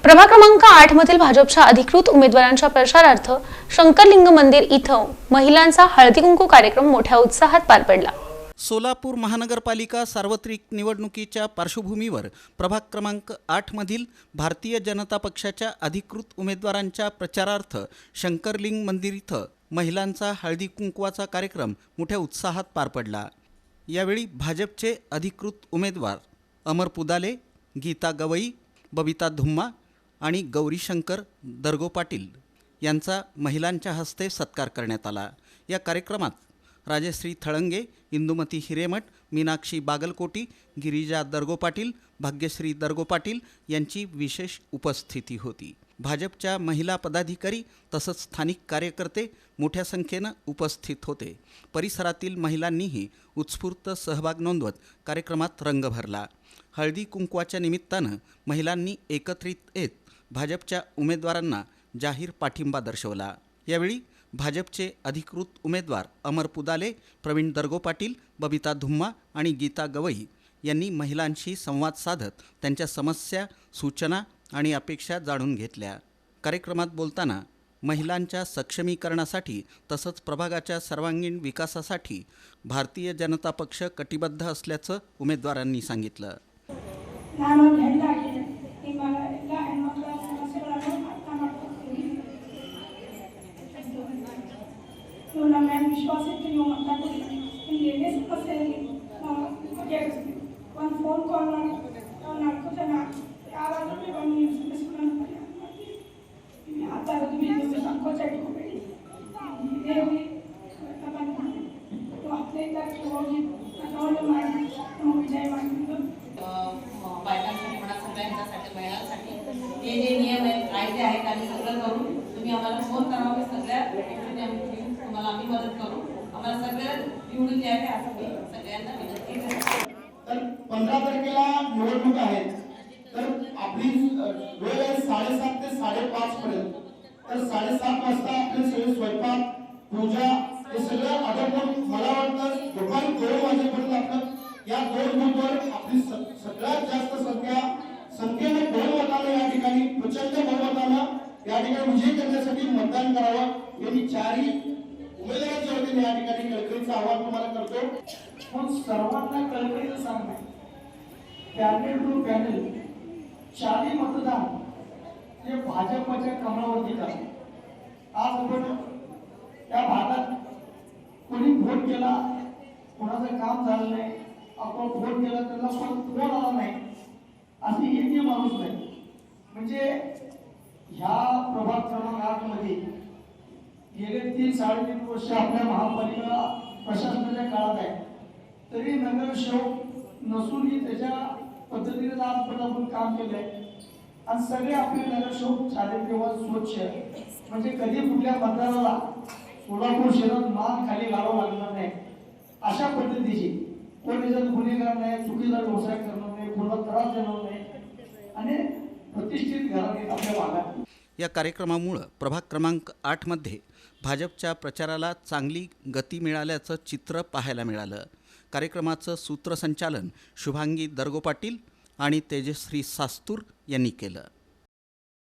प्रभाग क्रमांक 8 मधील भाजपच्या अधिकृत उमेदवारांच्या प्रचारार्थ शंकरलिंग मंदिर इथं महिलांचा हळदी कुंकू कार्यक्रम मोठ्या उत्साहात पार पडला। सोलापूर महानगरपालिका सार्वत्रिक निवडणुकीच्या पार्श्वभूमीवर प्रभाग क्रमांक 8 मधील भारतीय जनता पक्षाच्या अधिकृत उमेदवारांच्या प्रचारार्थ शंकरलिंग मंदिर इथं महिलांचा हळदी कुंकवाचा कार्यक्रम मोठ्या उत्साहात पार पडला। यावेळी भाजपचे अधिकृत उमेदवार अमर पुदाले, गीता गवई, बबिता धुम्मा आणि गौरीशंकर दरगो पाटील यांचा महिलांच्या हस्ते सत्कार करण्यात आला। या कार्यक्रमात राजश्री थळंगे, इंदुमती हिरेमठ, मीनाक्षी बागलकोटी, गिरिजा दरगो पाटील, भाग्यश्री दरगो पाटील यांची विशेष उपस्थिती होती। भाजपच्या महिला पदाधिकारी तसंच स्थानिक कार्यकर्ते मोठ्या संख्येनं उपस्थित होते। परिसरातील महिलांनीही उत्स्फूर्त सहभाग नोंदवत कार्यक्रमात रंग भरला। हळदी कुंकवाच्या निमित्तानं महिलांनी एकत्रित येत भाजपच्या उमेदवारांना जाहीर पाठिंबा दर्शवला। यावेळी भाजपचे अधिकृत उमेदवार अमर पुदाले, प्रवीण दरगो पाटील, बबिता धुम्मा आणि गीता गवई यांनी महिलांशी संवाद साधत त्यांच्या समस्या, सूचना आणि अपेक्षा जाणून घेतल्या। कार्यक्रमात बोलताना महिलांच्या सक्षमीकरणासाठी तसंच प्रभागाच्या सर्वांगीण विकासासाठी भारतीय जनता पक्ष कटिबद्ध असल्याचं उमेदवारांनी सांगितलं। विश्वास है कि वो मत को लेने से पहले वन फोन कॉल नाको जना आवाज में बनी सुनना पड़ा आता है तुम्हें जो संकोच है को ये भी अपन तो अपने तक होगी और मार तो विजय मार बायकांसाठी म्हणा सगळ्यांच्यासाठी महिलांसाठी ते जे नियम आहेत कायदे आहेत आणि सगळं करून तुम्ही आम्हाला फोन करावा की सगळ्या तुम्हाला आम्ही मदत करू, आम्हाला सगळं निवडून द्यावे असं मी सगळ्यांना विनंती करते। तर 15 तारखेला निवडणूक आहे, तर आपली वेळ आहे 7:30 ते 5:30 पर्यंत। तर 7:30 वाजता आपले सगळे स्वयंपाक, पूजा हे सगळं आटोपून मला वाटतं दुपारी 2 वाजेपर्यंत आपण या 2 बूथवर आपली सगळ्यात जास्त संख्येने बहुमतानं या ठिकाणी प्रचंड बहुमतानं या ठिकाणी विजय करण्यासाठी मतदान करावं यांनी चारही उमेदवारांच्या वतीने या ठिकाणी कळकळीचं आवाहन तुम्हाला करतो। पण सर्वांना कळकळीचं सांगणं पॅनल टू पॅनल 40 मतदान हे भाजपच्या कमळावरती करा। आज आपण त्या भागात कोणी वोट केला, कोणाचं काम झालं नाही, आपण वोट केला त्याला पण कोण आला नाही अशी एकही माणूस नाही। म्हणजे ह्या प्रभाग क्रमांक 8 मध्ये गेले 3-3.5 वर्ष आपल्या महापालिका प्रशासनाच्या काळात आहे, तरी नगरसेवक नसूनही त्याच्या पद्धतीने आजपर्यंत आपण काम केलंय आणि सगळे आपले नगरसेवक चारित्र्यवान, स्वच्छ, म्हणजे कधी कुठल्या मतदाराला सोलापूर शहरात मान खाली घालावं लागणार नाही अशा पद्धतीची कोण याच्यात गुन्हेगार नाही, चुकीचा व्यवसाय करणार नाही, कोणाला त्रास देणार नाही आणि प्रतिष्ठित घरात आपल्या भागात। या कार्यक्रमामुळे प्रभाग क्रमांक 8 मध्ये भाजपच्या प्रचाराला चांगली गती मिळाल्याचं चित्र पाहायला मिळालं। कार्यक्रमाचं सूत्रसंचालन शुभांगी दरगो पाटील आणि तेजश्री सास्तूर यांनी केलं।